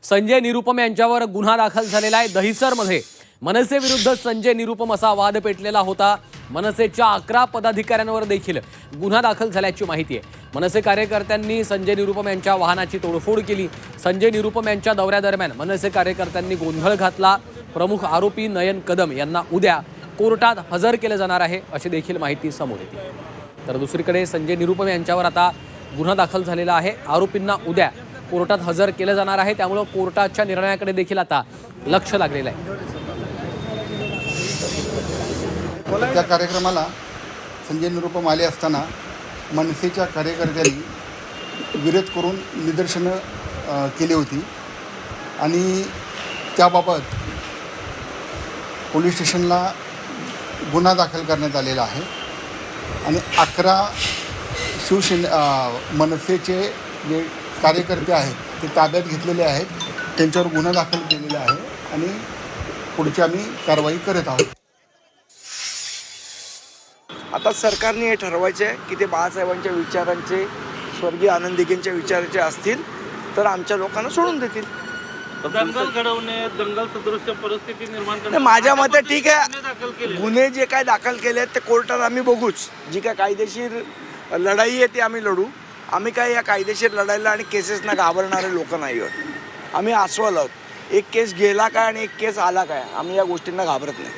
संजय निरुपम यांच्यावर गुन्हा दाखल झालेला आहे। दहिसरमध्ये मनसे विरुद्ध संजय निरुपम असा वाद पेटलेला होता। मनसेच्या 11 पदाधिकाऱ्यांवर देखील गुन्हा दाखल झाल्याची माहिती आहे। मनसे कार्यकर्त्यांनी संजय निरुपम यांच्या वाहनाची तोडफोड केली। संजय निरुपम यांच्या दौऱ्यादरम्यान मनसे कार्यकर्त्यांनी गोंधळ घातला। प्रमुख आरोपी नयन कदम यांना उद्या कोर्टात हजर केले जाणार आहे अशी देखील माहिती समोर येते। तर दुसरीकडे संजय निरुपम यांच्यावर आता गुन्हा दाखल झालेला आहे। आरोपींना उद्या कोर्टात हजर केले जाणार आहे, त्यामुळे कोर्टाच्या निर्णयाकडे देखील आता लक्ष लागलेलं आहे। त्या कार्यक्रमाला संजय निरुपम आले असताना मनसेच्या कार्यकर्त्यांनी विरोध करून निदर्शनं केली होती आणि त्याबाबत पोलीस स्टेशनला गुन्हा दाखल करण्यात आलेला आहे आणि 11 मनसेचे जे कार्यकर्ते आहेत ते ताब्यात घेतलेले आहेत, त्यांच्यावर गुन्हा दाखल केलेला आहे आणि पुढची आम्ही कारवाई करत आहोत। आता सरकारने हे ठरवायचे आहे की ते बाळासाहेबांच्या विचारांचे, स्वर्गीय आनंदीकेंच्या विचाराचे असतील तर आमच्या लोकांना सोडून देतील। दंगल घडवणे, दंगल सदृश्य परिस्थिती निर्माण करणे, माझ्या मते ठीक आहे, गुन्हे जे काय दाखल केले आहेत ते कोर्टात आम्ही बघूच। जी काय कायदेशीर लढाई आहे ती आम्ही लढू। आम्ही काय या कायदेशीर लढाईला आणि केसेसना घाबरणारे लोक नाही आहोत। आम्ही अस्वल आहोत। एक केस गेला काय आणि एक केस आला काय, आम्ही या गोष्टींना घाबरत नाही।